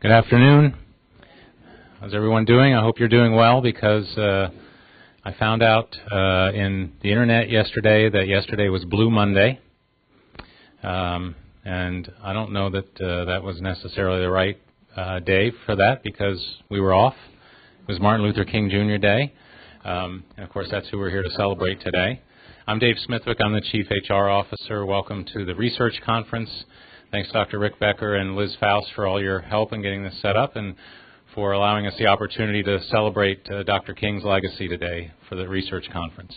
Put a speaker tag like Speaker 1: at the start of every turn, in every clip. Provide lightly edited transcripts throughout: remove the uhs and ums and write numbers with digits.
Speaker 1: Good afternoon. How's everyone doing? I hope you're doing well, because I found out in the internet yesterday that yesterday was Blue Monday. And I don't know that that was necessarily the right day for that, because we were off. It was Martin Luther King Jr. Day. And of course, that's who we're here to celebrate today. I'm Dave Smithwick. I'm the Chief HR Officer. Welcome to the Research Conference. Thanks, Dr. Rick Becker and Liz Faust, for all your help in getting this set up and for allowing us the opportunity to celebrate Dr. King's legacy today for the Research Conference.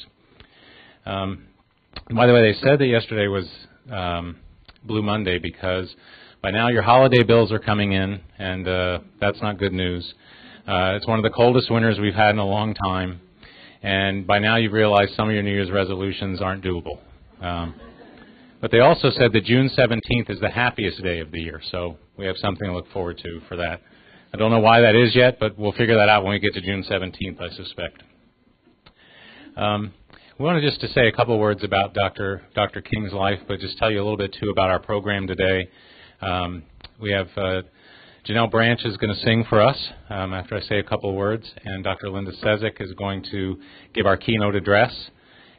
Speaker 1: By the way, they said that yesterday was Blue Monday because by now your holiday bills are coming in, and that's not good news. It's one of the coldest winters we've had in a long time, and by now you've realized some of your New Year's resolutions aren't doable. But they also said that June 17th is the happiest day of the year, so we have something to look forward to for that. I don't know why that is yet, but we'll figure that out when we get to June 17th, I suspect. We wanted just to say a couple words about Dr. King's life, but just tell you a little bit, too, about our program today. We have Janelle Branch is going to sing for us after I say a couple words, and Dr. Linda Sezek is going to give our keynote address.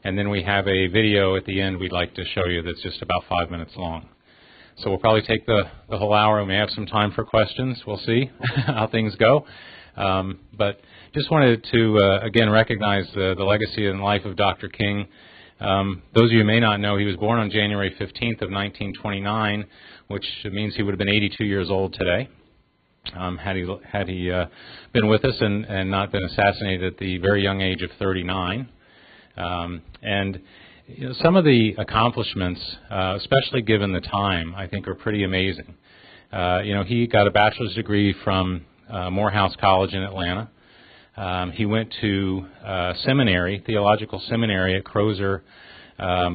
Speaker 1: And then we have a video at the end we'd like to show you that's just about 5 minutes long. So we'll probably take the whole hour. We may have some time for questions. We'll see how things go. But just wanted to, again, recognize the legacy and life of Dr. King. Those of you who may not know, he was born on January 15th of 1929, which means he would have been 82 years old today, had he been with us and not been assassinated at the very young age of 39. And you know, some of the accomplishments, especially given the time, I think are pretty amazing. You know, he got a bachelor's degree from Morehouse College in Atlanta. He went to seminary, theological seminary at Crozer,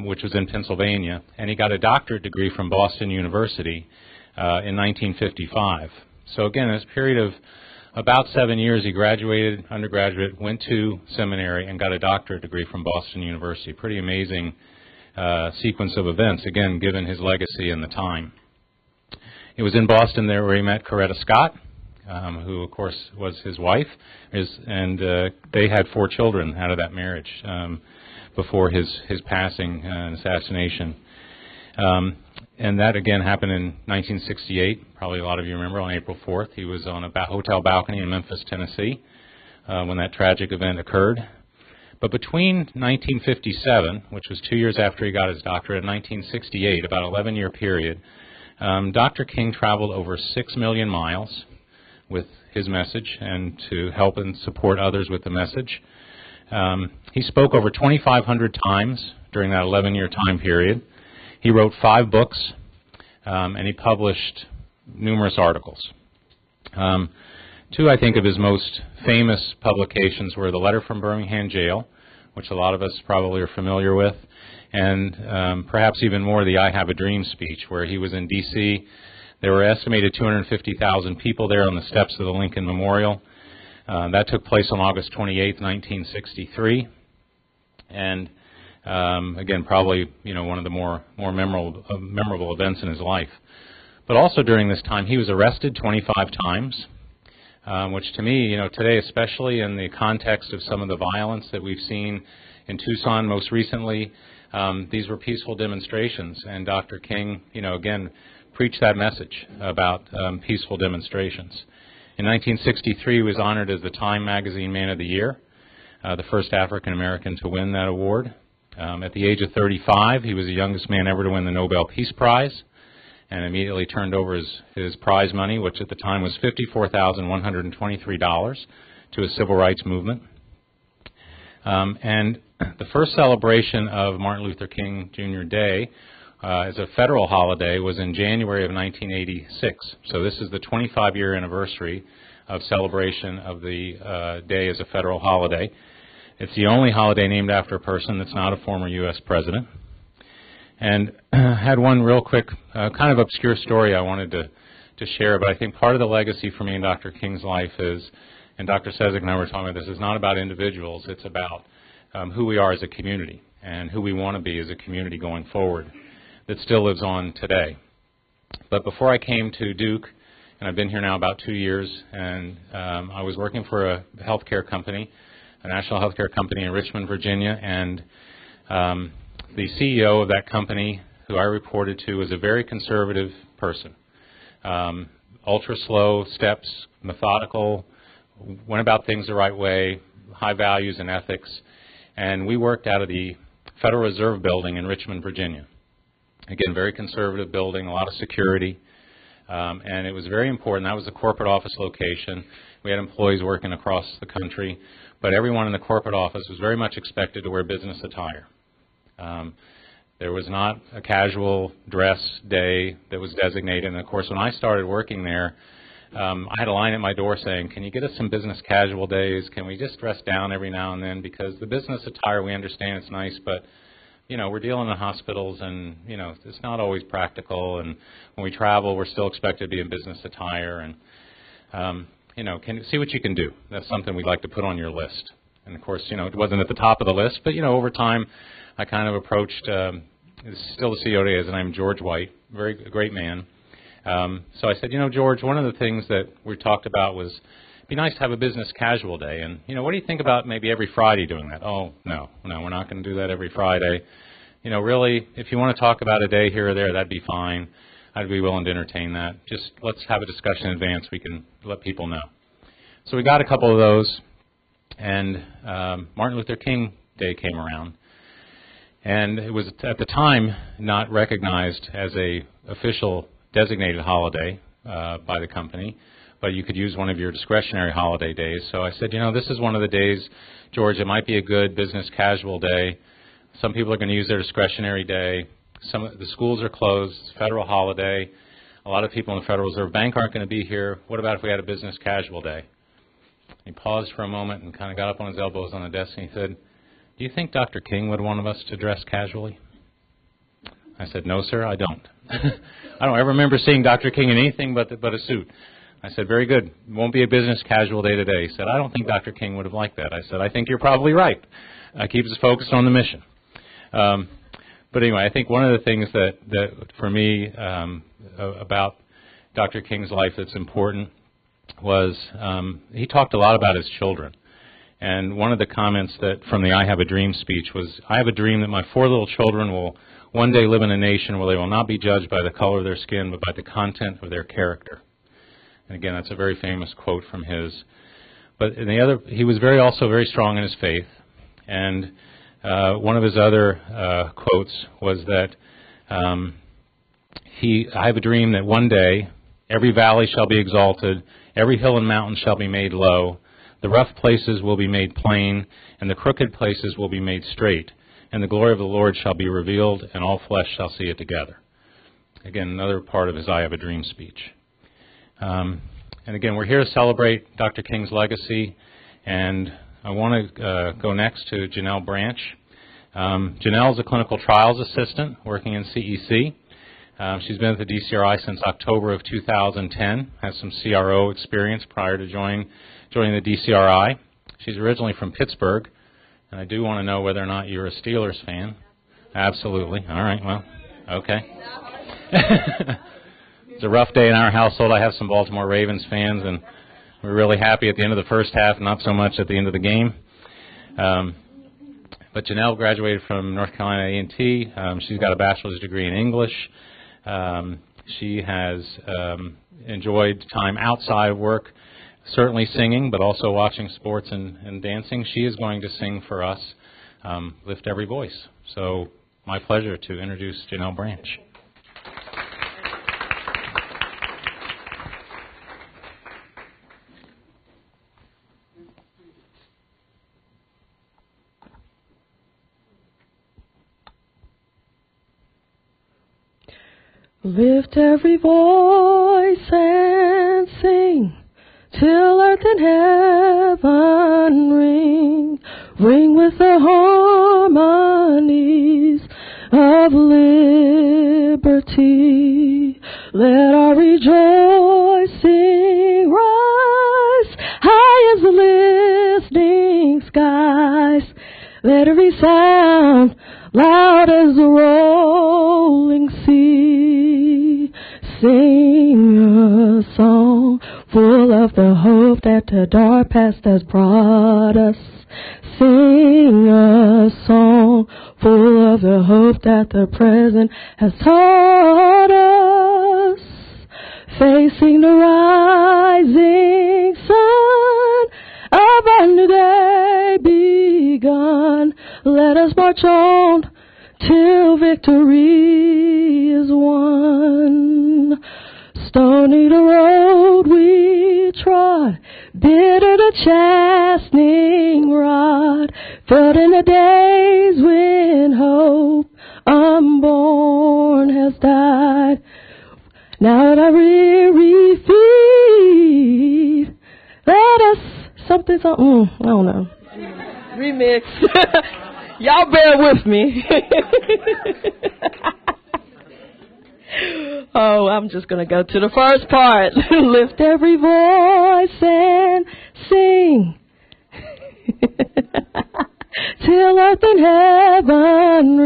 Speaker 1: which was in Pennsylvania, and he got a doctorate degree from Boston University in 1955. So again, in this period of about 7 years, he graduated, undergraduate, went to seminary, and got a doctorate degree from Boston University. Pretty amazing sequence of events, again, given his legacy and the time. It was in Boston there where he met Coretta Scott, who, of course, was his wife, and they had 4 children out of that marriage before his passing and assassination. And that, again, happened in 1968. Probably a lot of you remember, on April 4th. He was on a hotel balcony in Memphis, Tennessee, when that tragic event occurred. But between 1957, which was 2 years after he got his doctorate, and 1968, about an 11-year period, Dr. King traveled over 6 million miles with his message and to help and support others with the message. He spoke over 2,500 times during that 11-year time period. He wrote 5 books, and he published numerous articles. 2, I think, of his most famous publications were The Letter from Birmingham Jail, which a lot of us probably are familiar with, and perhaps even more the I Have a Dream speech, where he was in D.C. There were estimated 250,000 people there on the steps of the Lincoln Memorial. That took place on August 28, 1963. And again, probably one of the more memorable events in his life. But also during this time, he was arrested 25 times, which to me, today, especially in the context of some of the violence that we've seen in Tucson most recently, these were peaceful demonstrations, and Dr. King, again, preached that message about peaceful demonstrations. In 1963, he was honored as the Time Magazine Man of the Year, the first African American to win that award. At the age of 35, he was the youngest man ever to win the Nobel Peace Prize, and immediately turned over his prize money, which at the time was $54,123, to his civil rights movement. And the first celebration of Martin Luther King Jr. Day as a federal holiday was in January of 1986. So this is the 25-year anniversary of celebration of the day as a federal holiday. It's the only holiday named after a person that's not a former U.S. president. And had one real quick, kind of obscure story I wanted to share, but I think part of the legacy for me in Dr. King's life is, and Dr. Sezek and I were talking about this, is not about individuals, it's about who we are as a community and who we want to be as a community going forward that still lives on today. But before I came to Duke and I've been here now about 2 years, and I was working for a healthcare company, a national healthcare company in Richmond, Virginia, and the CEO of that company, who I reported to, was a very conservative person. Ultra slow steps, methodical, went about things the right way, high values and ethics, and we worked out of the Federal Reserve building in Richmond, Virginia. Again, very conservative building, a lot of security, and it was very important. That was the corporate office location. We had employees working across the country, but everyone in the corporate office was very much expected to wear business attire. There was not a casual dress day that was designated. And, of course, when I started working there, I had a line at my door saying, can you get us some business casual days? Can we just dress down every now and then? Because the business attire, we understand it's nice, but, you know, we're dealing in hospitals and, you know, it's not always practical. And when we travel, we're still expected to be in business attire. And, you know, see what you can do. That's something we'd like to put on your list. And, of course, you know, it wasn't at the top of the list, but, you know, over time, I kind of approached, still the CEO today, his name is George White, very great man. So I said, you know, George, one of the things that we talked about was it'd be nice to have a business casual day. And, you know, what do you think about maybe every Friday doing that? Oh, no, we're not going to do that every Friday. You know, really, if you want to talk about a day here or there, that'd be fine. I'd be willing to entertain that. Just let's have a discussion in advance. We can let people know. So we got a couple of those, and Martin Luther King Day came around. And it was, at the time, not recognized as a official designated holiday by the company, but you could use one of your discretionary holiday days. So I said, you know, this is one of the days, George, it might be a good business casual day. Some people are going to use their discretionary day. The schools are closed, it's a federal holiday. A lot of people in the Federal Reserve Bank aren't going to be here. What about if we had a business casual day? He paused for a moment and kind of got up on his elbows on the desk and he said, do you think Dr. King would want us to dress casually? I said, no, sir, I don't. I don't ever remember seeing Dr. King in anything but a suit. I said, very good. It won't be a business casual day today. He said, I don't think Dr. King would have liked that. I said, I think you're probably right. Keeps us focused on the mission. But anyway, I think one of the things that for me about Dr. King's life that's important was he talked a lot about his children. And one of the comments that from the I Have a Dream speech was, I have a dream that my 4 little children will one day live in a nation where they will not be judged by the color of their skin, but by the content of their character. And again, that's a very famous quote from his. But in the other, he was also very strong in his faith. And one of his other quotes was that I have a dream that one day every valley shall be exalted, every hill and mountain shall be made low, the rough places will be made plain, and the crooked places will be made straight, and the glory of the Lord shall be revealed, and all flesh shall see it together. Again, another part of his I Have a Dream speech. And again, we're here to celebrate Dr. King's legacy, and I want to go next to Janelle Branch. Janelle is a clinical trials assistant working in CEC. She's been at the DCRI since October of 2010, has some CRO experience prior to joining the DCRI. She's originally from Pittsburgh, and I do want to know whether or not you're a Steelers fan. Absolutely. All right, well, okay. It's a rough day in our household. I have some Baltimore Ravens fans, and we're really happy at the end of the first half, not so much at the end of the game. But Janelle graduated from North Carolina A&T. She's got a bachelor's degree in English. She has enjoyed time outside of work, certainly singing, but also watching sports and dancing. She is going to sing for us, Lift Every Voice. So my pleasure to introduce Janelle Branch.
Speaker 2: Lift every voice and sing, till earth and heaven ring, ring with the harmonies of liberty. Let our rejoicing rise, high as the listening skies. Let every sound loud as the rolling sea sing a song full of the hope that the dark past has brought us. Sing a song full of the hope that the present has taught us. Facing the rising sun, a brand new day begun. Let us march on till victory is won. Stony the road we trod, bitter the chastening rod, felt in the days when hope unborn has died. Now that I weary feet, let us something, I don't know. Remix. Y'all bear with me. Oh, I'm just going to go to the first part. Lift every voice and sing. Till earth and heaven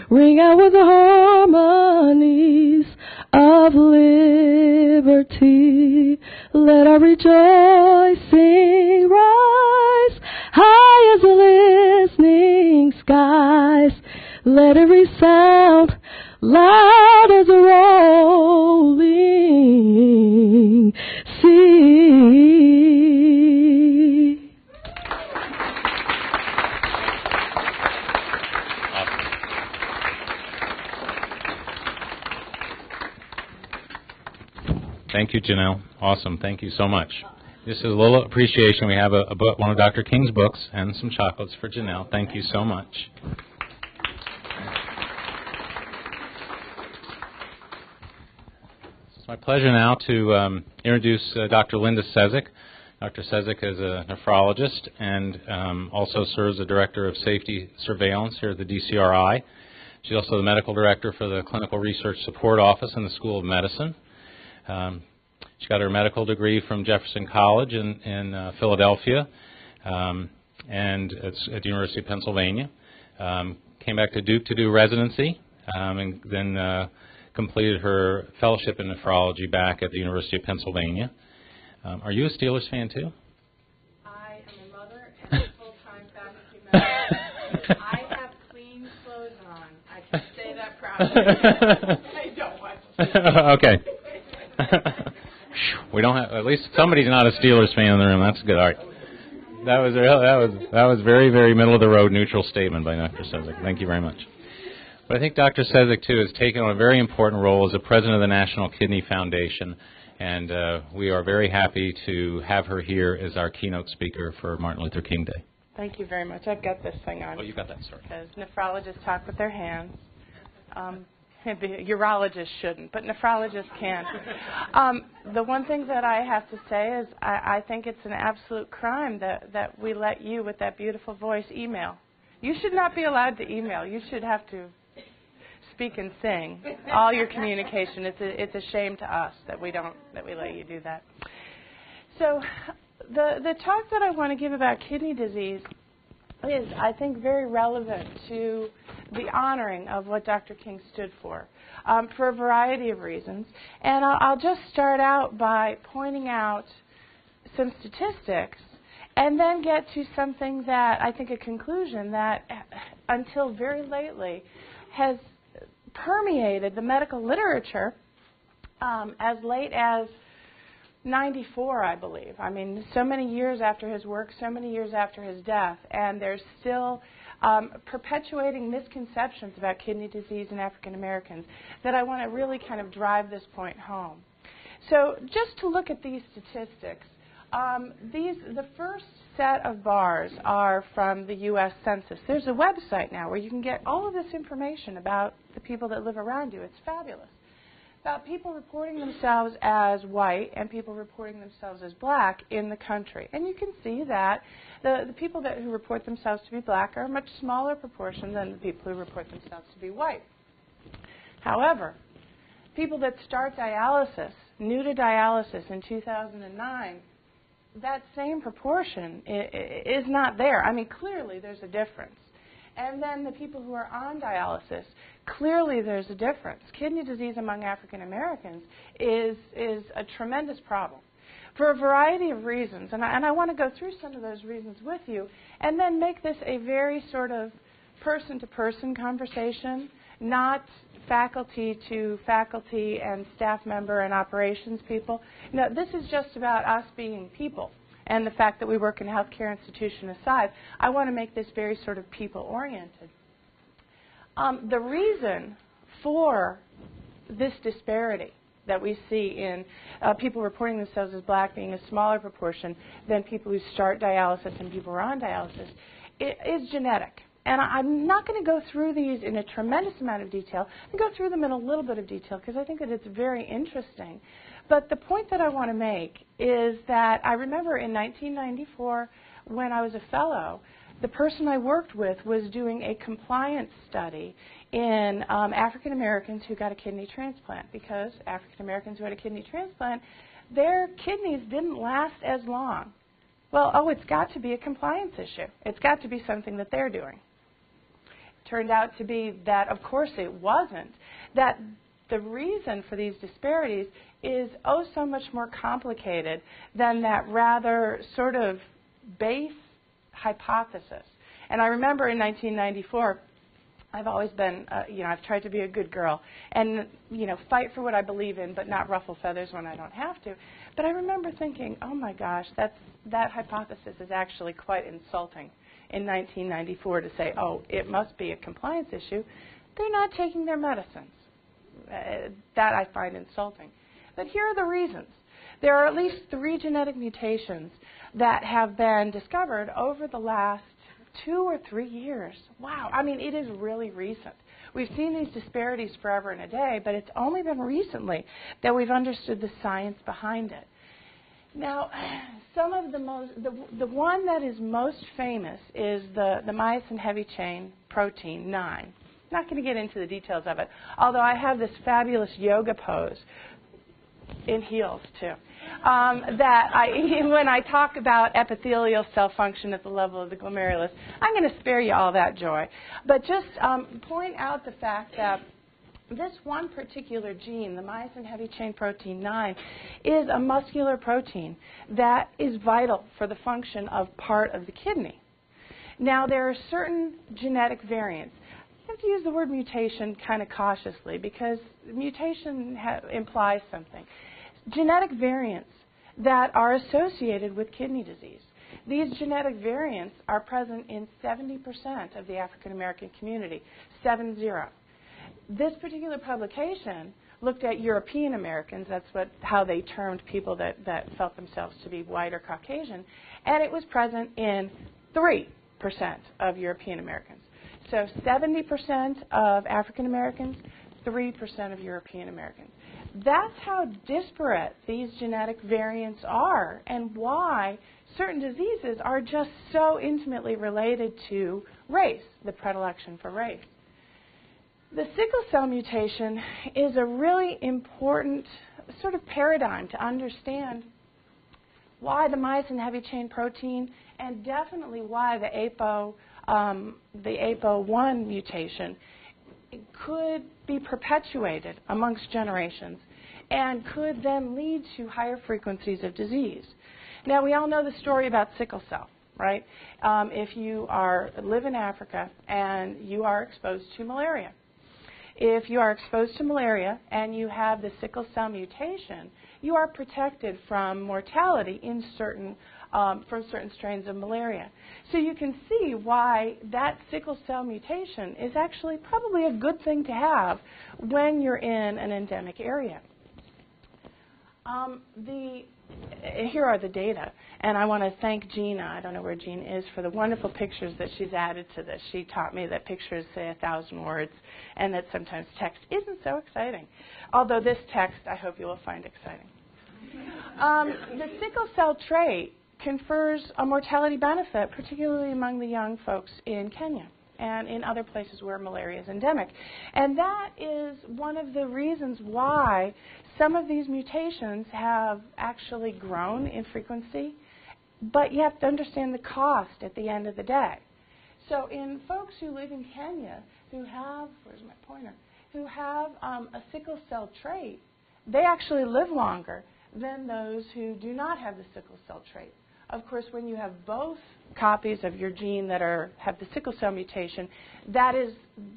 Speaker 2: ring out with the harmonies of liberty. Let our rejoicing rise high as the listening skies. Let it resound loud as a rolling sea.
Speaker 1: Thank you, Janelle. Awesome. Thank you so much. This is a little appreciation. We have a book, one of Dr. King's books, and some chocolates for Janelle. Thank you so much. It's my pleasure now to introduce Dr. Linda Sezek. Dr. Sezek is a nephrologist and also serves as Director of Safety Surveillance here at the DCRI. She's also the Medical Director for the Clinical Research Support Office in the School of Medicine. She got her medical degree from Jefferson College in Philadelphia and at the University of Pennsylvania. Came back to Duke to do residency and then completed her fellowship in nephrology back at the University of Pennsylvania. Are you a Steelers fan too?
Speaker 3: I am a mother and a full-time faculty member. I have clean clothes on. I can say that proudly. I don't watch Steelers.
Speaker 1: Okay. We don't have, at least somebody's not a Steelers fan in the room. That's good. All right. That was very, very middle of the road neutral statement by Dr. Sezek. Thank you very much. But I think Dr. Sezek too has taken on a very important role as the president of the National Kidney Foundation, and we are very happy to have her here as our keynote speaker for Martin Luther King Day.
Speaker 3: Thank you very much. I've got this thing on.
Speaker 1: Oh, you got that, sorry.
Speaker 3: Because nephrologists talk with their hands. Urologists shouldn't, but nephrologists can. The one thing that I have to say is I think it's an absolute crime that we let you, with that beautiful voice, email. You should not be allowed to email. You should have to speak and sing all your communication. It's a shame to us that we let you do that. So the talk that I want to give about kidney disease is, I think, very relevant to the honoring of what Dr. King stood for a variety of reasons. And I'll just start out by pointing out some statistics and then get to something that I think a conclusion that until very lately has permeated the medical literature as late as 94, I believe. I mean, so many years after his work, so many years after his death, and there's still perpetuating misconceptions about kidney disease in African Americans that I want to really kind of drive this point home. So just to look at these statistics, the first set of bars are from the U.S. Census. There's a website now where you can get all of this information about the people that live around you. It's fabulous. About people reporting themselves as white and people reporting themselves as black in the country. And you can see that the people who report themselves to be black are a much smaller proportion than the people who report themselves to be white. However, people that start dialysis, new to dialysis in 2009, that same proportion is not there. I mean, clearly there's a difference. And then the people who are on dialysis, clearly there's a difference. Kidney disease among African Americans is a tremendous problem. for a variety of reasons. And I want to go through some of those reasons with you and then make this a very sort of person-to-person conversation, not faculty to faculty and staff member and operations people. No, this is just about us being people. And the fact that we work in a healthcare institution aside, I want to make this very sort of people-oriented. The reason for this disparity that we see in people reporting themselves as black being a smaller proportion than people who start dialysis and people who are on dialysis is genetic. And I'm not going to go through these in a tremendous amount of detail. I'll go through them in a little bit of detail because I think that it's very interesting. But the point that I want to make is that I remember in 1994 when I was a fellow, the person I worked with was doing a compliance study in African Americans who got a kidney transplant, because African Americans who had a kidney transplant, their kidneys didn't last as long. Well, it's got to be a compliance issue. It's got to be something that they're doing. It turned out to be that, of course, it wasn't. That the reason for these disparities is so much more complicated than that rather sort of base hypothesis. And I remember in 1994, I've always been, I've tried to be a good girl and, fight for what I believe in, but not ruffle feathers when I don't have to. But I remember thinking, oh my gosh, that hypothesis is actually quite insulting in 1994 to say, it must be a compliance issue. They're not taking their medicines. That I find insulting. But here are the reasons. There are at least 3 genetic mutations that have been discovered over the last 2 or 3 years. Wow, it is really recent. We've seen these disparities forever and a day, but it's only been recently that we've understood the science behind it. Now, some of the one that is most famous is the myosin heavy chain protein 9. I'm not going to get into the details of it, although I have this fabulous yoga pose in heels, too, when I talk about epithelial cell function at the level of the glomerulus, I'm going to spare you all that joy. But just point out the fact that this one particular gene, the myosin heavy chain protein 9, is a muscular protein that is vital for the function of part of the kidney. Now, there are certain genetic variants. I have to use the word mutation kind of cautiously because mutation implies something. Genetic variants that are associated with kidney disease. These genetic variants are present in 70% of the African American community, 70. This particular publication looked at European Americans, that's how they termed people that felt themselves to be white or Caucasian, and it was present in 3% of European Americans. So 70% of African Americans, 3% of European Americans. That's how disparate these genetic variants are and why certain diseases are just so intimately related to race, the predilection for race. The sickle cell mutation is a really important sort of paradigm to understand why the myosin heavy chain protein and definitely why the APO1 mutation could be perpetuated amongst generations and could then lead to higher frequencies of disease. Now, we all know the story about sickle cell, right? If you live in Africa and you are exposed to malaria, if you are exposed to malaria and you have the sickle cell mutation, you are protected from mortality in from certain strains of malaria. So you can see why that sickle cell mutation is actually probably a good thing to have when you're in an endemic area. Here are the data, and I want to thank Gina, I don't know where Gina is, for the wonderful pictures that she's added to this. She taught me that pictures say 1,000 words and that sometimes text isn't so exciting, although this text I hope you will find exciting. The sickle cell trait confers a mortality benefit, particularly among the young folks in Kenya and in other places where malaria is endemic. And that is one of the reasons why some of these mutations have actually grown in frequency, but you have to understand the cost at the end of the day. So in folks who live in Kenya who have, where's my pointer, who have a sickle cell trait, they actually live longer than those who do not have the sickle cell trait. Of course, when you have both copies of your gene that have the sickle cell mutation, that is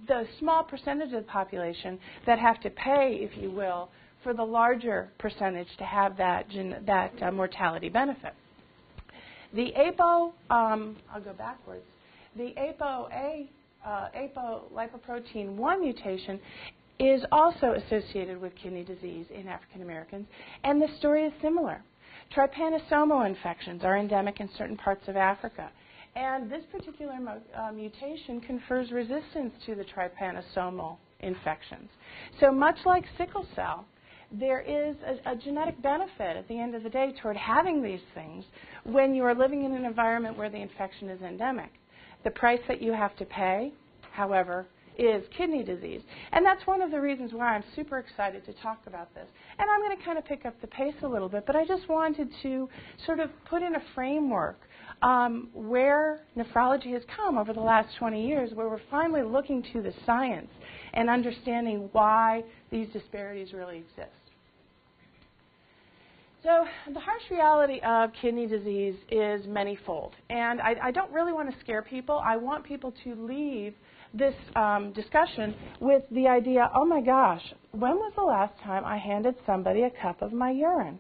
Speaker 3: the small percentage of the population that have to pay, if you will, for the larger percentage to have that mortality benefit. The APO, I'll go backwards. The apolipoprotein 1 mutation is also associated with kidney disease in African Americans, and the story is similar. Trypanosomal infections are endemic in certain parts of Africa, and this particular mutation confers resistance to the trypanosomal infections. So much like sickle cell, there is a genetic benefit at the end of the day toward having these things when you are living in an environment where the infection is endemic. The price that you have to pay, however, is kidney disease. And that's one of the reasons why I'm super excited to talk about this. And I'm going to kind of pick up the pace a little bit, but I just wanted to sort of put in a framework where nephrology has come over the last 20 years, where we're finally looking to the science and understanding why these disparities really exist. So the harsh reality of kidney disease is manyfold. And I don't really want to scare people. I want people to leave this discussion with the idea, oh my gosh, when was the last time I handed somebody a cup of my urine?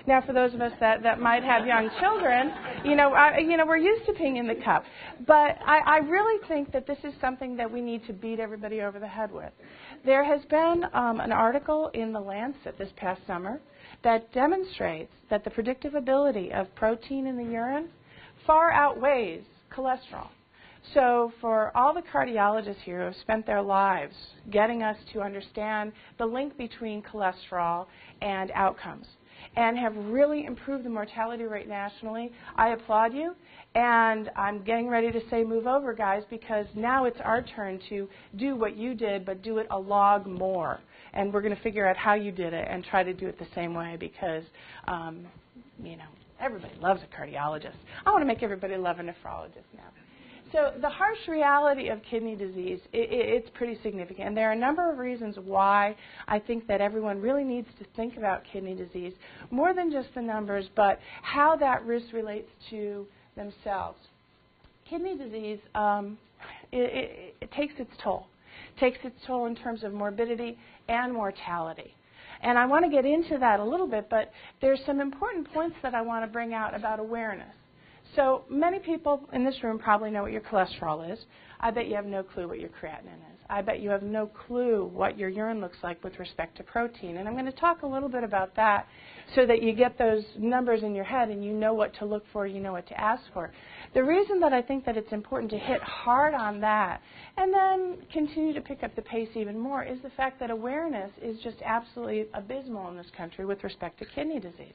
Speaker 3: Now, for those of us that might have young children, we're used to peeing in the cup. But I really think that this is something that we need to beat everybody over the head with. There has been an article in The Lancet this past summer that demonstrates that the predictive ability of protein in the urine far outweighs cholesterol. So for all the cardiologists here who have spent their lives getting us to understand the link between cholesterol and outcomes and have really improved the mortality rate nationally, I applaud you. And I'm getting ready to say move over, guys, because now it's our turn to do what you did, but do it a log more. And we're going to figure out how you did it and try to do it the same way because, everybody loves a cardiologist. I want to make everybody love a nephrologist now. So the harsh reality of kidney disease, it's pretty significant. And there are a number of reasons why I think that everyone really needs to think about kidney disease, more than just the numbers, but how that risk relates to themselves. Kidney disease, it takes its toll. It takes its toll in terms of morbidity and mortality. And I want to get into that a little bit, but there's some important points that I want to bring out about awareness. So many people in this room probably know what your cholesterol is. I bet you have no clue what your creatinine is. I bet you have no clue what your urine looks like with respect to protein. And I'm going to talk a little bit about that so that you get those numbers in your head and you know what to look for, you know what to ask for. The reason that I think that it's important to hit hard on that and then continue to pick up the pace even more is the fact that awareness is just absolutely abysmal in this country with respect to kidney disease.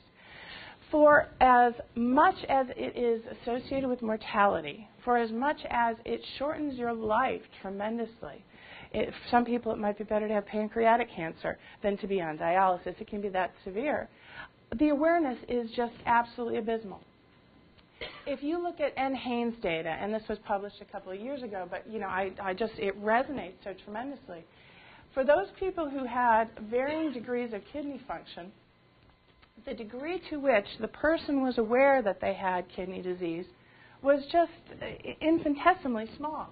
Speaker 3: For as much as it is associated with mortality, for as much as it shortens your life tremendously, for some people it might be better to have pancreatic cancer than to be on dialysis. It can be that severe. The awareness is just absolutely abysmal. If you look at NHANES data, and this was published a couple of years ago, but it resonates so tremendously. For those people who had varying degrees of kidney function, the degree to which the person was aware that they had kidney disease was just infinitesimally small.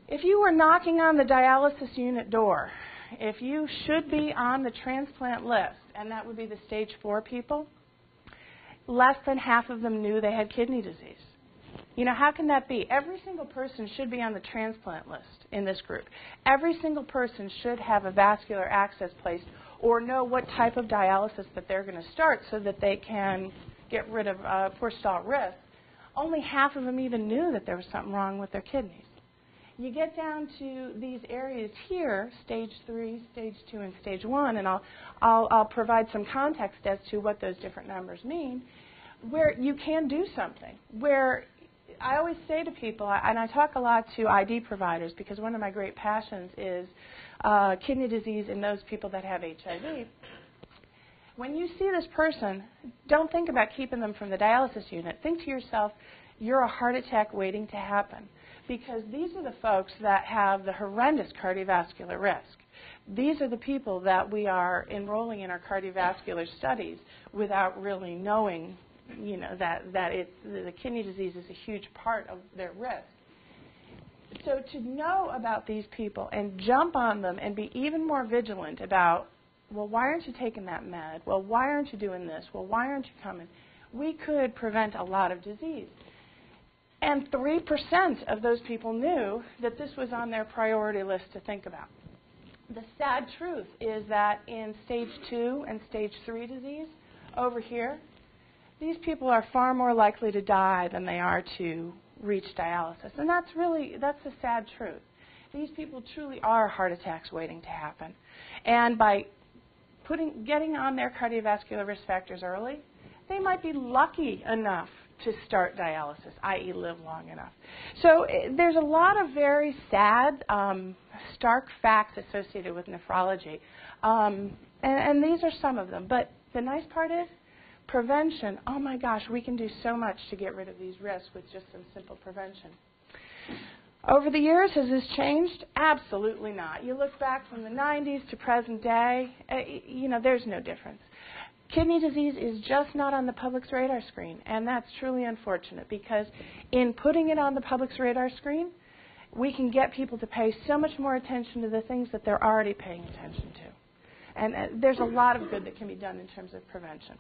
Speaker 3: If you were knocking on the dialysis unit door, if you should be on the transplant list, and that would be the stage 4 people, less than half of them knew they had kidney disease. How can that be? Every single person should be on the transplant list in this group. Every single person should have a vascular access placed or know what type of dialysis that they're going to start so that they can get rid of forestall risk. Only half of them even knew that there was something wrong with their kidneys. You get down to these areas here, stage 3, stage 2, and stage 1, and I'll provide some context as to what those different numbers mean, where you can do something, where I always say to people, and I talk a lot to ID providers because one of my great passions is kidney disease in those people that have HIV. When you see this person, don't think about keeping them from the dialysis unit. Think to yourself, you're a heart attack waiting to happen. because these are the folks that have the horrendous cardiovascular risk. These are the people that we are enrolling in our cardiovascular studies without really knowing, that the kidney disease is a huge part of their risk. So to know about these people and jump on them and be even more vigilant about, well, why aren't you taking that med? Well, why aren't you doing this? Well, why aren't you coming? We could prevent a lot of disease. And 3% of those people knew that this was on their priority list to think about. The sad truth is that in stage 2 and stage 3 disease, over here, these people are far more likely to die than they are to reach dialysis. And that's the sad truth. These people truly are heart attacks waiting to happen. And by getting on their cardiovascular risk factors early, they might be lucky enough to start dialysis, i.e. live long enough. So there's a lot of very sad, stark facts associated with nephrology. And these are some of them. But the nice part is prevention. Oh, my gosh, we can do so much to get rid of these risks with just some simple prevention. Over the years, has this changed? Absolutely not. You look back from the 90s to present day, there's no difference. Kidney disease is just not on the public's radar screen, and that's truly unfortunate because in putting it on the public's radar screen, we can get people to pay so much more attention to the things that they're already paying attention to. And there's a lot of good that can be done in terms of prevention.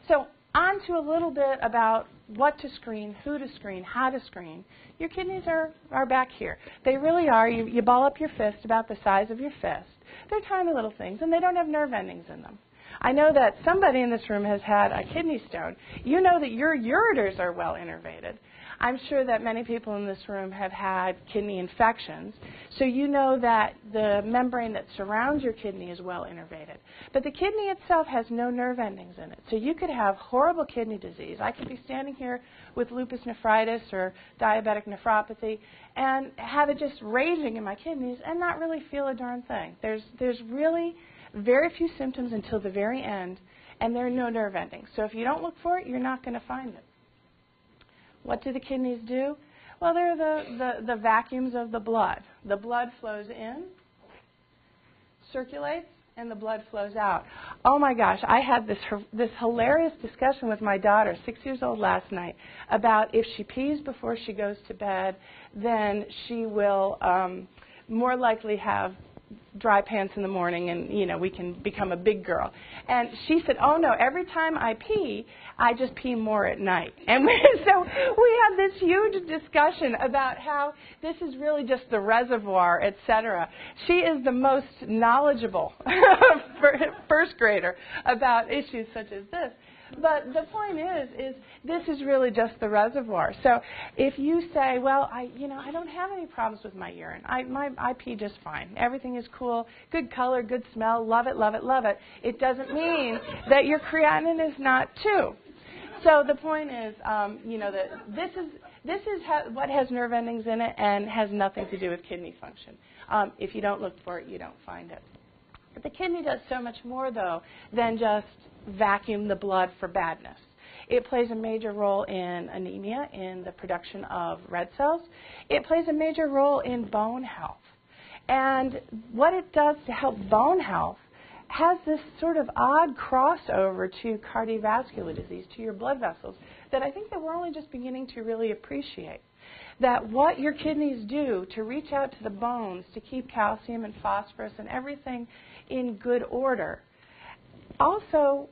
Speaker 3: So on to a little bit about what to screen, who to screen, how to screen. Your kidneys are back here. They really are. You ball up your fist about the size of your fist. They're tiny little things, and they don't have nerve endings in them. I know that somebody in this room has had a kidney stone. You know that your ureters are well innervated. I'm sure that many people in this room have had kidney infections, so you know that the membrane that surrounds your kidney is well innervated. But the kidney itself has no nerve endings in it, so you could have horrible kidney disease. I could be standing here with lupus nephritis or diabetic nephropathy and have it just raging in my kidneys and not really feel a darn thing. There's really very few symptoms until the very end, and there are no nerve endings. So if you don't look for it, you're not going to find it. What do the kidneys do? Well, they're the vacuums of the blood. The blood flows in, circulates, and the blood flows out. Oh my gosh, I had this hilarious discussion with my daughter, 6 years old, last night, about if she pees before she goes to bed, then she will more likely have dry pants in the morning and, we can become a big girl. And she said, oh, no, every time I pee, I just pee more at night. And so we had this huge discussion about how this is really just the reservoir, et cetera. She is the most knowledgeable first grader about issues such as this. But the point is this is really just the reservoir. So if you say, well, I don't have any problems with my urine. I pee just fine. Everything is cool, good color, good smell, love it, love it, love it. It doesn't mean that your creatinine is not too. So the point is, that this is what has nerve endings in it and has nothing to do with kidney function. If you don't look for it, you don't find it. But the kidney does so much more, though, than just vacuum the blood for badness. It plays a major role in anemia, in the production of red cells. It plays a major role in bone health. And what it does to help bone health has this sort of odd crossover to cardiovascular disease, to your blood vessels, that I think that we're only just beginning to really appreciate. That what your kidneys do to reach out to the bones, to keep calcium and phosphorus and everything in good order, also,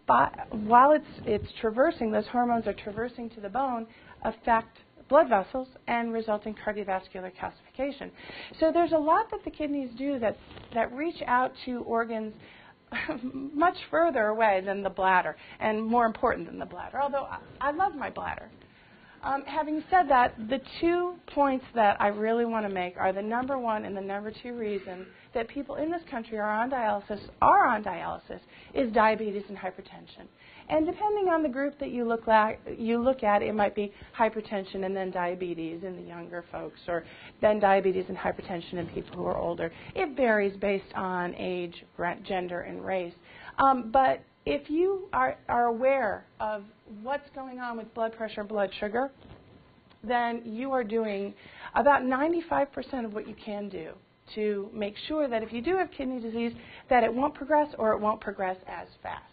Speaker 3: while it's traversing, those hormones are traversing to the bone, affect blood vessels and result in cardiovascular calcification. So there's a lot that the kidneys do that reach out to organs much further away than the bladder, and more important than the bladder, although I love my bladder. Having said that, the 2 points that I really want to make are the number 1 and the number 2 reason that people in this country are on dialysis is diabetes and hypertension. And depending on the group that you look at, it might be hypertension and then diabetes in the younger folks, or then diabetes and hypertension in people who are older. It varies based on age, gender, and race. But if you are aware of what's going on with blood pressure and blood sugar, then you are doing about 95% of what you can do to make sure that if you do have kidney disease, that it won't progress or it won't progress as fast.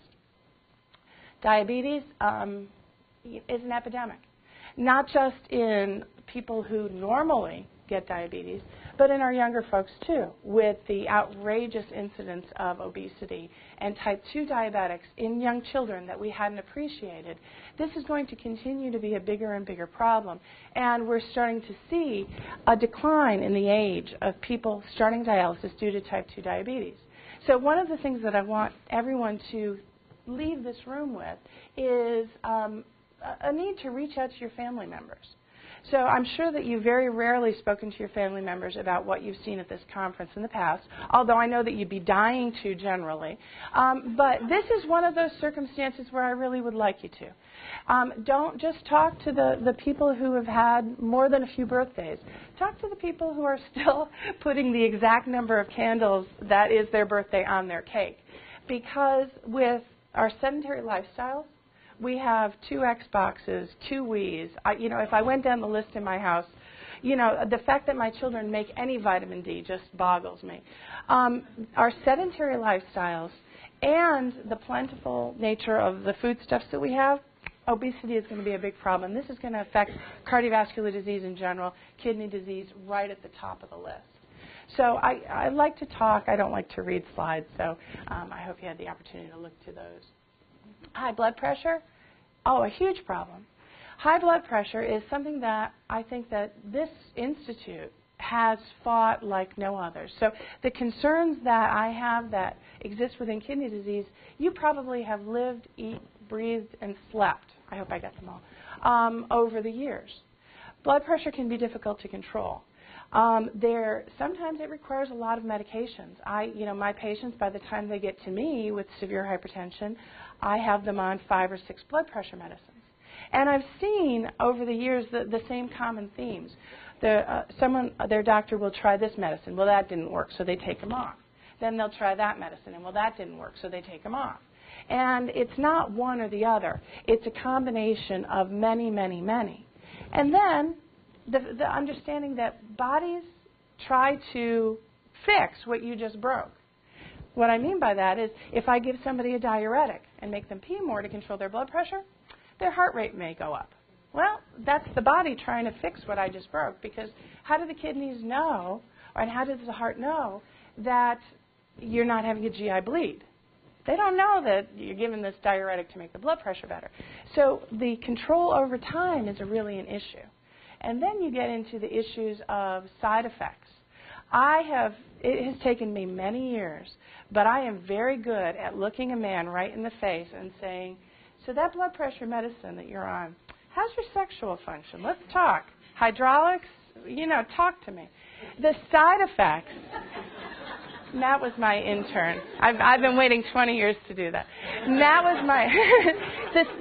Speaker 3: Diabetes is an epidemic, not just in people who normally get diabetes, but in our younger folks too, with the outrageous incidence of obesity and type 2 diabetics in young children that we hadn't appreciated. This is going to continue to be a bigger and bigger problem, and we're starting to see a decline in the age of people starting dialysis due to type 2 diabetes. So one of the things that I want everyone to leave this room with is a need to reach out to your family members. So I'm sure that you've very rarely spoken to your family members about what you've seen at this conference in the past, although I know that you'd be dying to generally. But this is one of those circumstances where I really would like you to. Don't just talk to the people who have had more than a few birthdays. Talk to the people who are still putting the exact number of candles that is their birthday on their cake. Because with our sedentary lifestyles, we have 2 Xboxes, 2 Wiis. If I went down the list in my house, the fact that my children make any vitamin D just boggles me. Our sedentary lifestyles and the plentiful nature of the foodstuffs that we have, obesity is going to be a big problem. This is going to affect cardiovascular disease in general, kidney disease right at the top of the list. So I like to talk. I don't like to read slides, so I hope you had the opportunity to look to those. High blood pressure, a huge problem. High blood pressure is something that I think that this institute has fought like no other. So the concerns that I have that exist within kidney disease, you probably have lived, eat, breathed, and slept. I hope I got them all, over the years. Blood pressure can be difficult to control. Sometimes it requires a lot of medications. My patients, by the time they get to me with severe hypertension, I have them on 5 or 6 blood pressure medicines. And I've seen over the years the same common themes. Their doctor will try this medicine. Well, that didn't work, so they take them off. Then they'll try that medicine, and well, that didn't work, so they take them off. And it's not one or the other. It's a combination of many, many, many. And then the understanding that bodies try to fix what you just broke. What I mean by that is if I give somebody a diuretic and make them pee more to control their blood pressure, their heart rate may go up. Well, that's the body trying to fix what I just broke, because how do the kidneys know, and how does the heart know that you're not having a GI bleed? They don't know that you're given this diuretic to make the blood pressure better. So the control over time is really an issue. And then you get into the issues of side effects. It has taken me many years, but I am very good at looking a man right in the face and saying, so that blood pressure medicine that you're on, how's your sexual function? Let's talk. Hydraulics, talk to me. The side effects, Matt was my intern. I've been waiting 20 years to do that. Matt was my,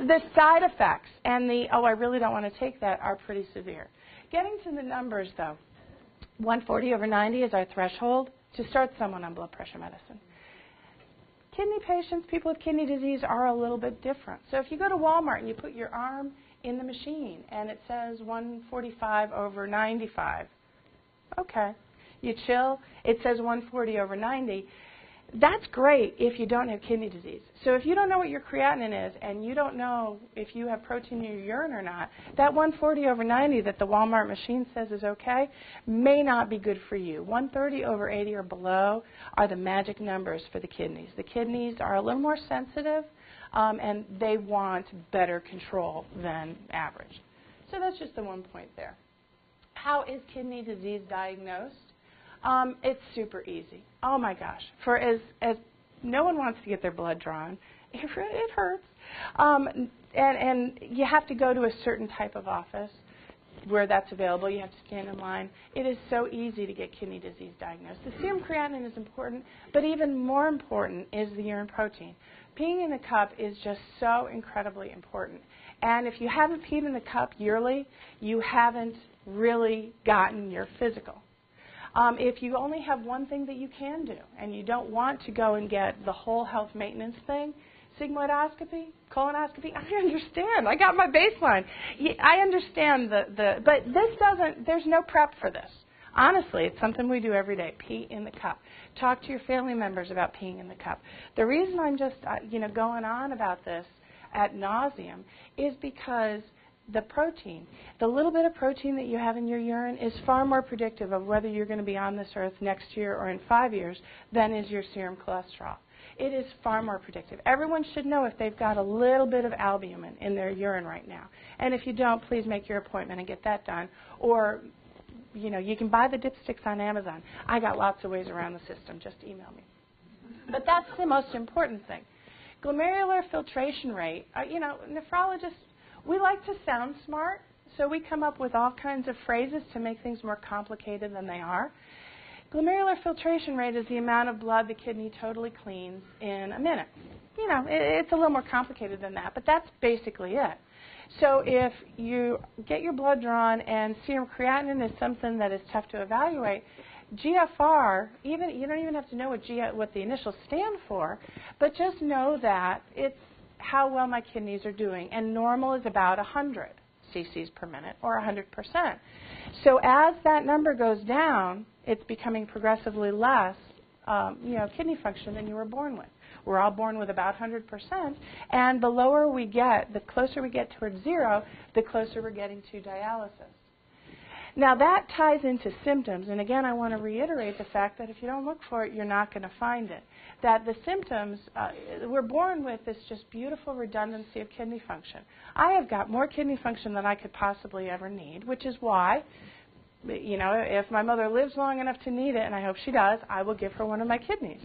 Speaker 3: the side effects and I really don't want to take that are pretty severe. Getting to the numbers, though, 140/90 is our threshold to start someone on blood pressure medicine. Kidney patients, people with kidney disease, are a little bit different. So if you go to Walmart and you put your arm in the machine and it says 145/95, okay. You chill, it says 140/90. That's great if you don't have kidney disease. So if you don't know what your creatinine is and you don't know if you have protein in your urine or not, that 140/90 that the Walmart machine says is okay may not be good for you. 130/80 or below are the magic numbers for the kidneys. The kidneys are a little more sensitive and they want better control than average. So that's just the one point there. How is kidney disease diagnosed? It's super easy. Oh my gosh! For as no one wants to get their blood drawn, it hurts, and you have to go to a certain type of office where that's available. You have to stand in line. It is so easy to get kidney disease diagnosed. The serum creatinine is important, but even more important is the urine protein. Peeing in the cup is just so incredibly important. And if you haven't peed in the cup yearly, you haven't really gotten your physical. If you only have one thing that you can do and you don't want to go and get the whole health maintenance thing, sigmoidoscopy, colonoscopy, I understand. I got my baseline. I understand but this doesn't, there's no prep for this. Honestly, it's something we do every day, pee in the cup. Talk to your family members about peeing in the cup. The reason I'm just, going on about this ad nauseum is because the protein, the little bit of protein that you have in your urine is far more predictive of whether you're going to be on this earth next year or in 5 years than is your serum cholesterol. It is far more predictive. Everyone should know if they've got a little bit of albumin in their urine right now. And if you don't, please make your appointment and get that done. Or, you can buy the dipsticks on Amazon. I got lots of ways around the system. Just email me. But that's the most important thing. Glomerular filtration rate, nephrologists, we like to sound smart, so we come up with all kinds of phrases to make things more complicated than they are. Glomerular filtration rate is the amount of blood the kidney totally cleans in a minute. It's a little more complicated than that, but that's basically it. So if you get your blood drawn and serum creatinine is something that is tough to evaluate, GFR, you don't even have to know what the initials stand for, but just know that it's how well my kidneys are doing. And normal is about 100 cc's per minute or 100%. So as that number goes down, it's becoming progressively less kidney function than you were born with. We're all born with about 100%, and the lower we get, the closer we get towards zero, the closer we're getting to dialysis. Now that ties into symptoms, and again I want to reiterate the fact that if you don't look for it, you're not going to find it. That the symptoms, we're born with this just beautiful redundancy of kidney function. I have got more kidney function than I could possibly ever need, which is why, if my mother lives long enough to need it, and I hope she does, I will give her one of my kidneys.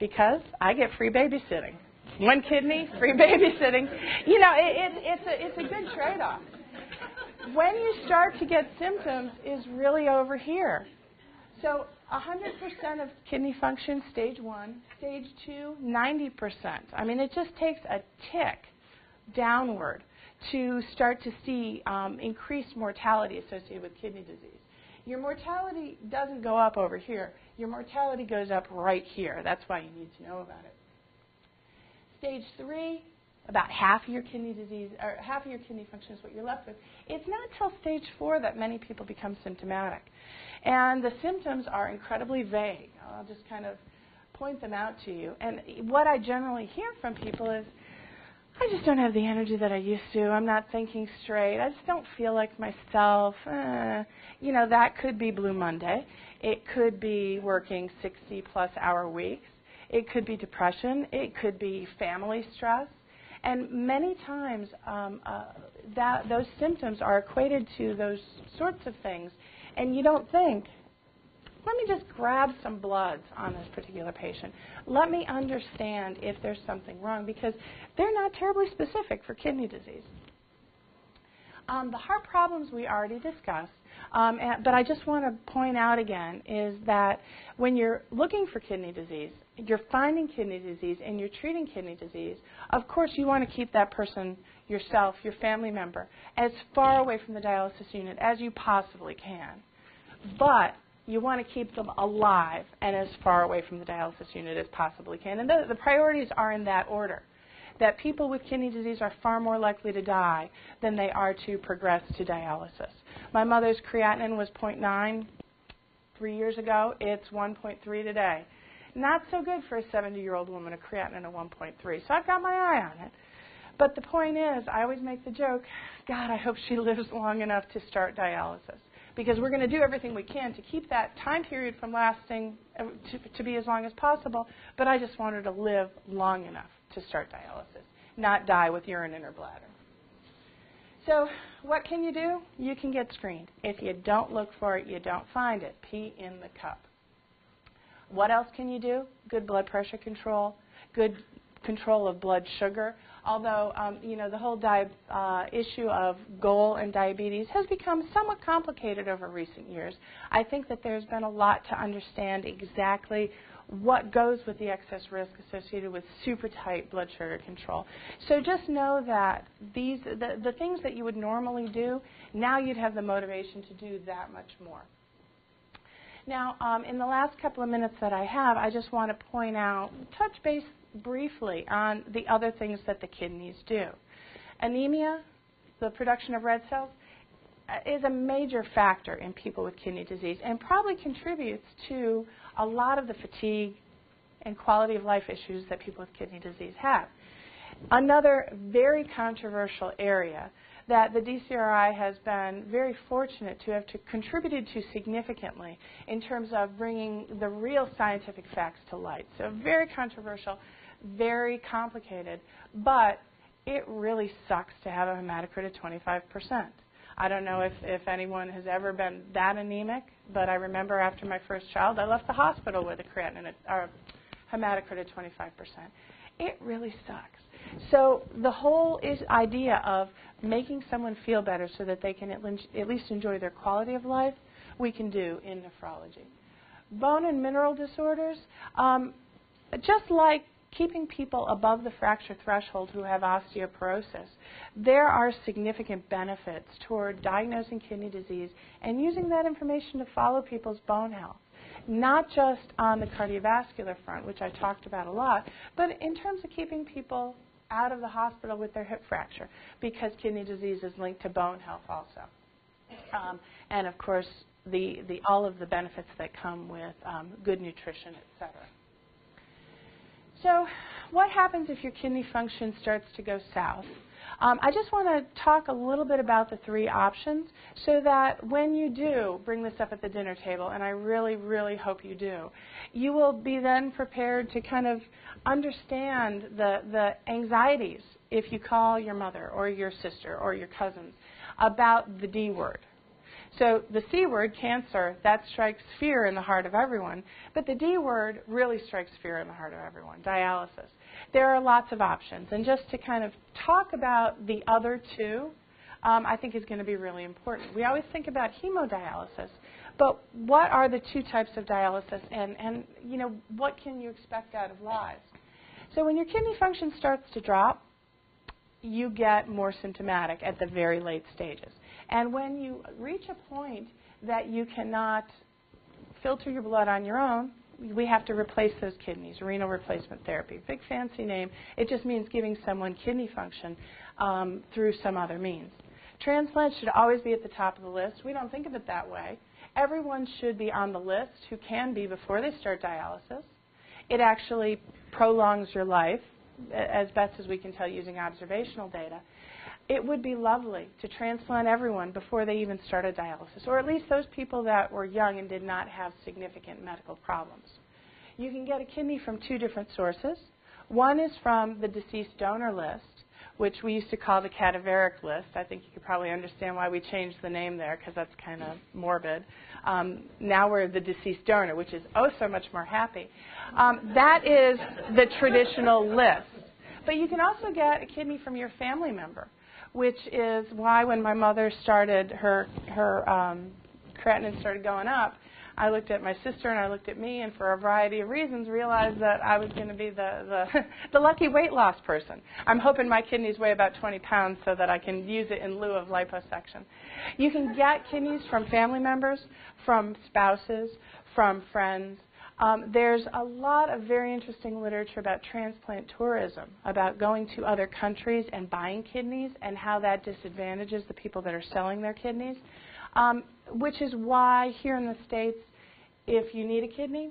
Speaker 3: Because I get free babysitting. One kidney, free babysitting. It's a good trade-off. When you start to get symptoms is really over here. So 100% of kidney function, stage 1. Stage 2, 90%. I mean, it just takes a tick downward to start to see increased mortality associated with kidney disease. Your mortality doesn't go up over here. Your mortality goes up right here. That's why you need to know about it. Stage 3, about half of your kidney disease, or half of your kidney function is what you're left with. It's not until stage 4 that many people become symptomatic. And the symptoms are incredibly vague. I'll just kind of point them out to you. And what I generally hear from people is, I just don't have the energy that I used to. I'm not thinking straight. I just don't feel like myself. That could be Blue Monday. It could be working 60-plus hour weeks. It could be depression. It could be family stress. And many times those symptoms are equated to those sorts of things. And you don't think, let me just grab some bloods on this particular patient. Let me understand if there's something wrong, because they're not terribly specific for kidney disease. The heart problems we already discussed, but I just want to point out again is that when you're looking for kidney disease, you're finding kidney disease and you're treating kidney disease, of course you want to keep that person, yourself, your family member, as far away from the dialysis unit as you possibly can. But you want to keep them alive and as far away from the dialysis unit as possibly can. And the priorities are in that order, that people with kidney disease are far more likely to die than they are to progress to dialysis. My mother's creatinine was 0.9 3 years ago. It's 1.3 today. Not so good for a 70-year-old woman, a creatinine of 1.3. So I've got my eye on it. But the point is, I always make the joke, God, I hope she lives long enough to start dialysis. Because we're going to do everything we can to keep that time period from lasting to be as long as possible, but I just want her to live long enough to start dialysis, not die with urine in her bladder. So what can you do? You can get screened. If you don't look for it, you don't find it. Pee in the cup. What else can you do? Good blood pressure control, good control of blood sugar. Although, the whole issue of GOL and diabetes has become somewhat complicated over recent years. I think that there's been a lot to understand exactly what goes with the excess risk associated with super tight blood sugar control. So just know that the things that you would normally do, now you'd have the motivation to do that much more. Now, in the last couple of minutes that I have, I just want to point out, touch base briefly on the other things that the kidneys do. Anemia, the production of red cells, is a major factor in people with kidney disease and probably contributes to a lot of the fatigue and quality of life issues that people with kidney disease have. Another very controversial area that the DCRI has been very fortunate to have contributed to significantly in terms of bringing the real scientific facts to light. So very controversial, very complicated, but it really sucks to have a hematocrit of 25%. I don't know if anyone has ever been that anemic, but I remember after my first child, I left the hospital with a creatinine or hematocrit of 25%. It really sucks. So the whole idea of making someone feel better so that they can at least enjoy their quality of life, we can do in nephrology. Bone and mineral disorders, just like keeping people above the fracture threshold who have osteoporosis, there are significant benefits toward diagnosing kidney disease and using that information to follow people's bone health. Not just on the cardiovascular front, which I talked about a lot, but in terms of keeping people out of the hospital with their hip fracture, because kidney disease is linked to bone health also. And of course, all of the benefits that come with good nutrition, et cetera. So what happens if your kidney function starts to go south? I just want to talk a little bit about the three options so that when you do bring this up at the dinner table, and I really, really hope you do, you will be then prepared to kind of understand the anxieties if you call your mother or your sister or your cousins about the D word. So the C word, cancer, that strikes fear in the heart of everyone, but the D word really strikes fear in the heart of everyone, dialysis. There are lots of options, and just to kind of talk about the other two, I think is going to be really important. We always think about hemodialysis, but what are the two types of dialysis, and you know, what can you expect out of lives? So when your kidney function starts to drop, you get more symptomatic at the very late stages. And when you reach a point that you cannot filter your blood on your own, we have to replace those kidneys, renal replacement therapy. Big fancy name. It just means giving someone kidney function through some other means. Transplant should always be at the top of the list. We don't think of it that way. Everyone should be on the list who can be before they start dialysis. It actually prolongs your life, as best as we can tell using observational data. It would be lovely to transplant everyone before they even started dialysis, or at least those people that were young and did not have significant medical problems. You can get a kidney from two different sources. One is from the deceased donor list, which we used to call the cadaveric list. I think you could probably understand why we changed the name there, because that's kind of morbid. Now we're the deceased donor, which is oh so much more happy. That is the traditional list. But you can also get a kidney from your family member, which is why when my mother started her creatinine started going up, I looked at my sister and I looked at me, and for a variety of reasons realized that I was going to be the lucky weight loss person. I'm hoping my kidneys weigh about 20 pounds so that I can use it in lieu of liposuction. You can get kidneys from family members, from spouses, from friends. There's a lot of very interesting literature about transplant tourism, about going to other countries and buying kidneys and how that disadvantages the people that are selling their kidneys, which is why here in the States, if you need a kidney,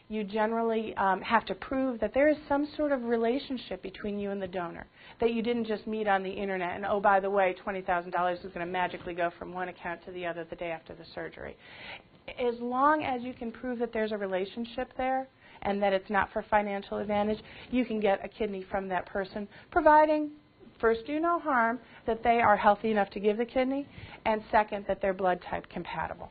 Speaker 3: you generally have to prove that there is some sort of relationship between you and the donor, that you didn't just meet on the internet and, oh, by the way, $20,000 is going to magically go from one account to the other the day after the surgery. As long as you can prove that there's a relationship there and that it's not for financial advantage, you can get a kidney from that person, providing, first, do no harm, that they are healthy enough to give the kidney, and second, that they're blood type compatible.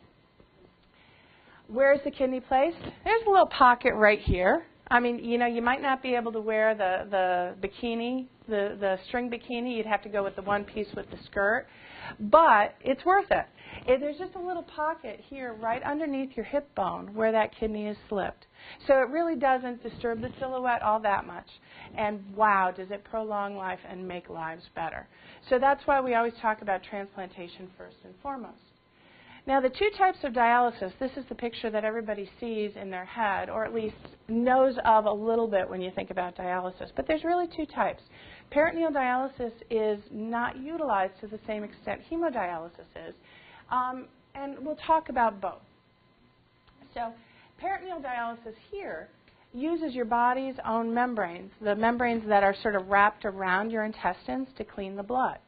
Speaker 3: Where's the kidney placed? There's a little pocket right here. I mean, you know, you might not be able to wear the bikini, the string bikini. You'd have to go with the one piece with the skirt. But it's worth it. There's just a little pocket here right underneath your hip bone where that kidney is slipped. So it really doesn't disturb the silhouette all that much. And wow, does it prolong life and make lives better. So that's why we always talk about transplantation first and foremost. Now, the two types of dialysis, this is the picture that everybody sees in their head, or at least knows of a little bit when you think about dialysis. But there's really two types. Peritoneal dialysis is not utilized to the same extent hemodialysis is, and we'll talk about both. So peritoneal dialysis here uses your body's own membranes, the membranes that are sort of wrapped around your intestines to clean the blood.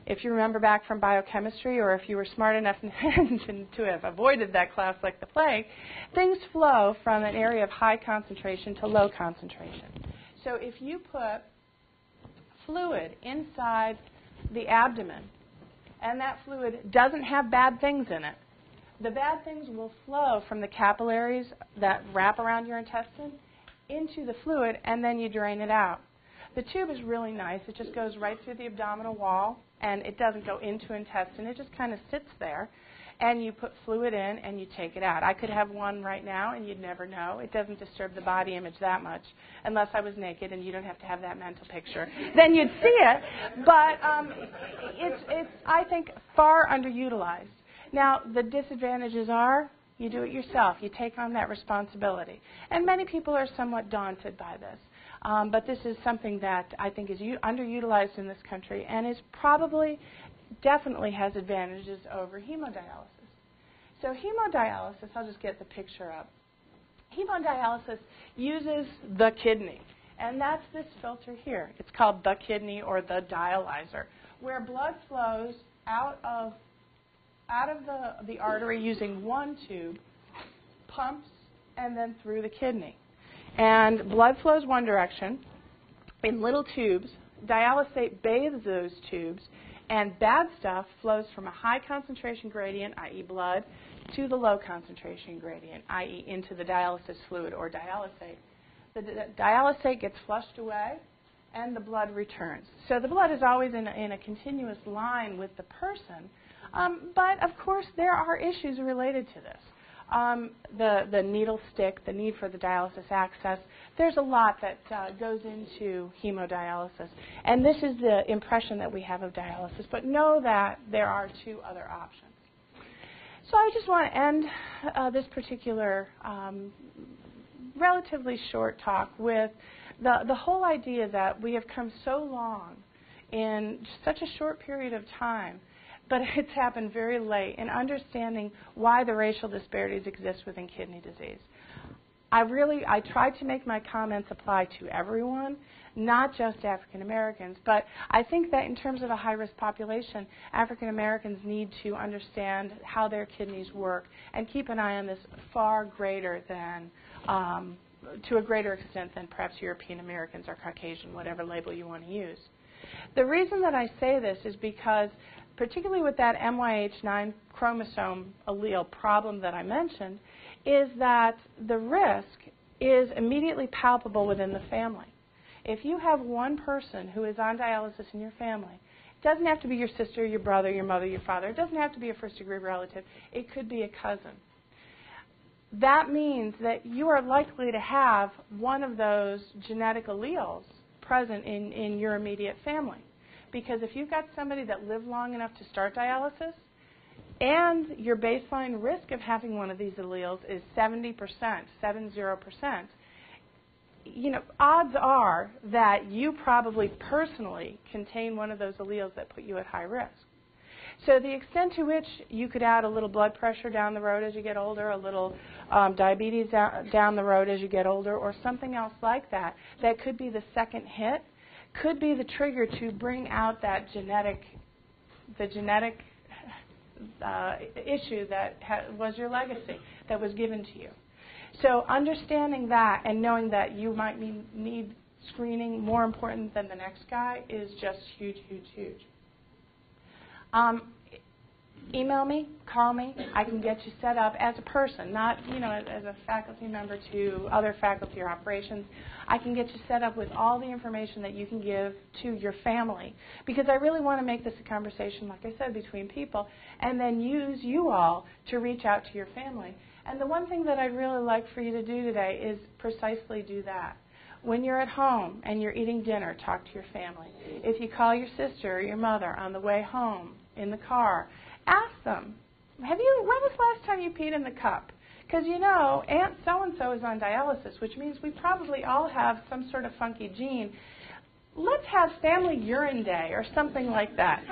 Speaker 3: If you remember back from biochemistry, or if you were smart enough to have avoided that class like the plague, things flow from an area of high concentration to low concentration. So if you put fluid inside the abdomen, and that fluid doesn't have bad things in it, the bad things will flow from the capillaries that wrap around your intestine into the fluid, and then you drain it out. The tube is really nice. It just goes right through the abdominal wall, and it doesn't go into intestine. It just kind of sits there, and you put fluid in, and you take it out. I could have one right now, and you'd never know. It doesn't disturb the body image that much, unless I was naked, and you don't have to have that mental picture. Then you'd see it, but it's I think, far underutilized. Now, the disadvantages are you do it yourself. You take on that responsibility. And many people are somewhat daunted by this. But this is something that I think is underutilized in this country and is definitely has advantages over hemodialysis. So hemodialysis, I'll just get the picture up. Hemodialysis uses the kidney, and that's this filter here. It's called the kidney or the dialyzer, where blood flows out of the artery using one tube, pumps, and then through the kidney. And blood flows one direction in little tubes. Dialysate bathes those tubes, and bad stuff flows from a high concentration gradient, i.e. blood, to the low concentration gradient, i.e. into the dialysis fluid or dialysate. The dialysate gets flushed away, and the blood returns. So the blood is always in a continuous line with the person, but of course there are issues related to this. The needle stick, the need for the dialysis access, there's a lot that goes into hemodialysis. And this is the impression that we have of dialysis, but know that there are two other options. So I just want to end this particular relatively short talk with the whole idea that we have come so long in such a short period of time, but it's happened very late in understanding why the racial disparities exist within kidney disease. I tried to make my comments apply to everyone, not just African Americans, but I think that in terms of a high-risk population, African Americans need to understand how their kidneys work and keep an eye on this far greater than, to a greater extent than perhaps European Americans or Caucasian, whatever label you want to use. The reason that I say this is because particularly with that MYH9 chromosome allele problem that I mentioned, is that the risk is immediately palpable within the family. If you have one person who is on dialysis in your family, it doesn't have to be your sister, your brother, your mother, your father. It doesn't have to be a first-degree relative. It could be a cousin. That means that you are likely to have one of those genetic alleles present in your immediate family. Because if you've got somebody that lived long enough to start dialysis, and your baseline risk of having one of these alleles is 70%, 70%, odds are that you probably personally contain one of those alleles that put you at high risk. So the extent to which you could add a little blood pressure down the road as you get older, a little diabetes down the road as you get older, or something else like that, that could be the second hit, could be the trigger to bring out that genetic issue that was your legacy, that was given to you. So understanding that and knowing that you might need screening more important than the next guy is just huge, huge, huge. Email me, call me. I can get you set up as a person, not as a faculty member to other faculty or operations. I can get you set up with all the information that you can give to your family, because I really want to make this a conversation, like I said, between people, and then use you all to reach out to your family. And the one thing that I'd really like for you to do today is precisely do that. When you're at home and you're eating dinner, talk to your family. If you call your sister or your mother on the way home in the car, ask them, when was the last time you peed in the cup? Because, you know, Aunt so-and-so is on dialysis, which means we probably all have some sort of funky gene. Let's have family urine day or something like that.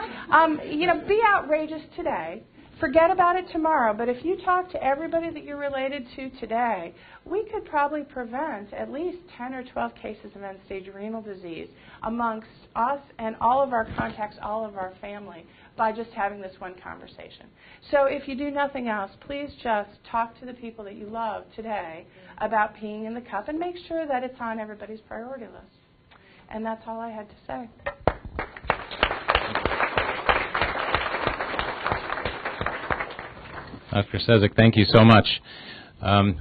Speaker 3: You know, be outrageous today. Forget about it tomorrow. But if you talk to everybody that you're related to today, we could probably prevent at least 10 or 12 cases of end-stage renal disease amongst us and all of our contacts, all of our family, by just having this one conversation. So if you do nothing else, please just talk to the people that you love today about peeing in the cup and make sure that it's on everybody's priority list. And that's all I had to say.
Speaker 1: Dr. Sezek, thank you so much.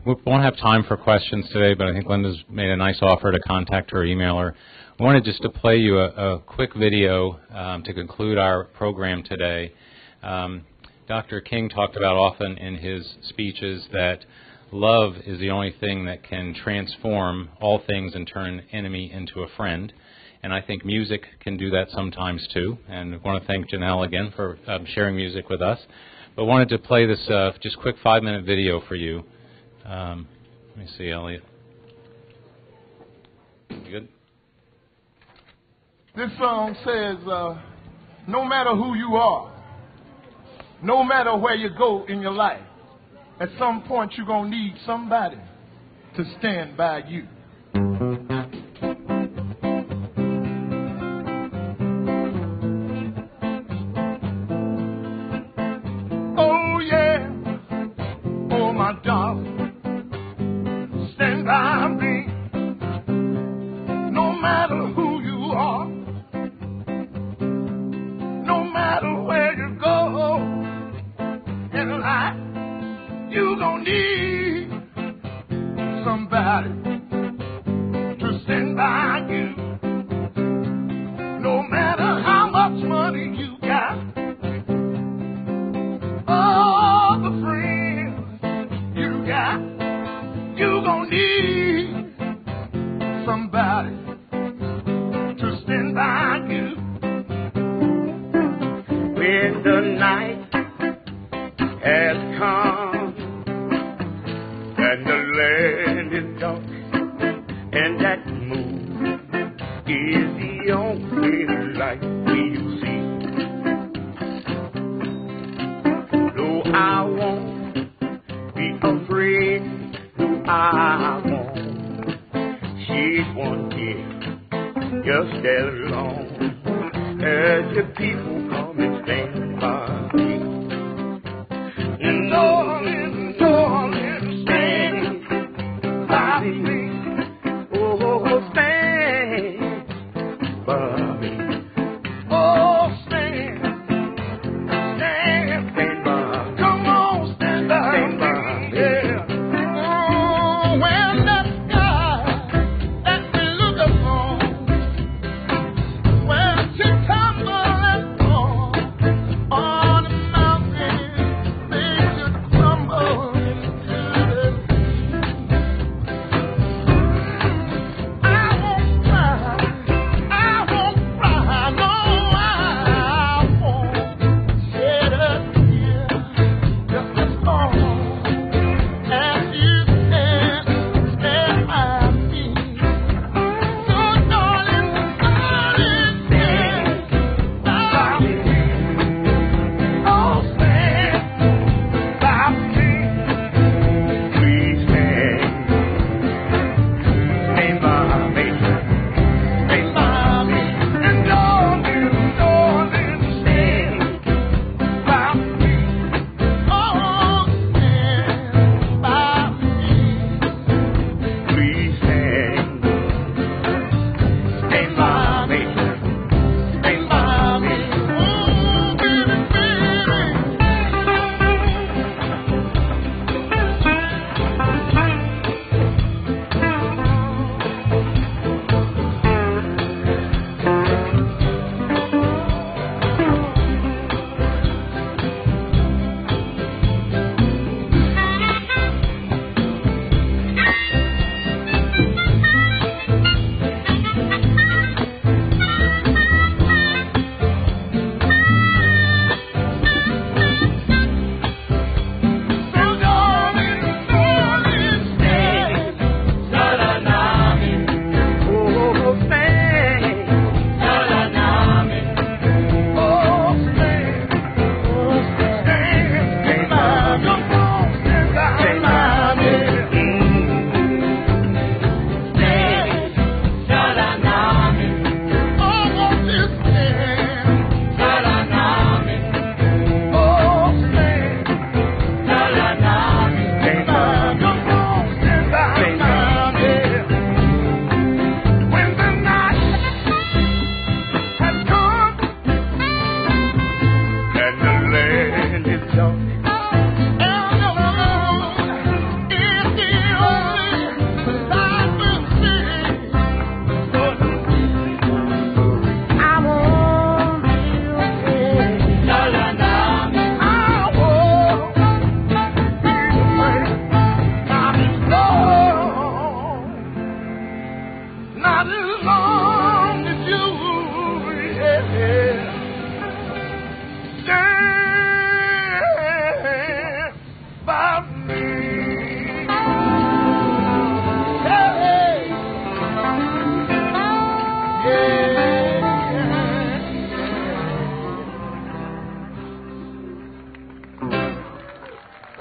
Speaker 1: We won't have time for questions today, but I think Linda's made a nice offer to contact her or email her. I wanted just to play you a quick video to conclude our program today. Dr. King talked about often in his speeches that love is the only thing that can transform all things and turn an enemy into a friend. And I think music can do that sometimes too. And I want to thank Janelle again for sharing music with us. But wanted to play this just quick 5-minute video for you. Let me see, Elliot. You good?
Speaker 4: This song says, no matter who you are, no matter where you go in your life, at some point you're going to need somebody to stand by you. Oh yeah, oh my darling, stand by me. No matter who you are, no matter where you go in life, you gon' need somebody to stand by you. No matter how much money you got, all the friends you got, you gon' need somebody to stand by you. When the night has come and the land is dark and that moon is the only light we'll see. No, I won't be afraid. No, I won't. She's one here just as long as the people come and stand by me. And darling, darling, stand by me. Oh, stand by me. Oh, stand by. Come on, stand by me. Yeah. Oh, when that sky that we look upon, when she tumbles and falls on the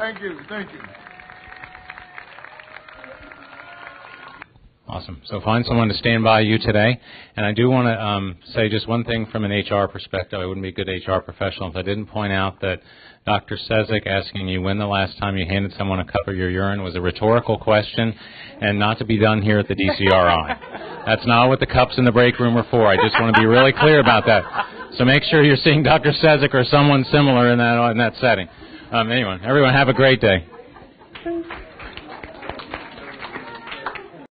Speaker 4: Thank you. Thank you.
Speaker 1: Awesome. So find someone to stand by you today. And I do want to say just one thing from an HR perspective. I wouldn't be a good HR professional if I didn't point out that Dr. Sezek asking you when the last time you handed someone a cup of your urine was a rhetorical question and not to be done here at the DCRI. That's not what the cups in the break room are for. I just want to be really clear about that. So make sure you're seeing Dr. Sezek or someone similar in that setting. Anyway, everyone have a great day.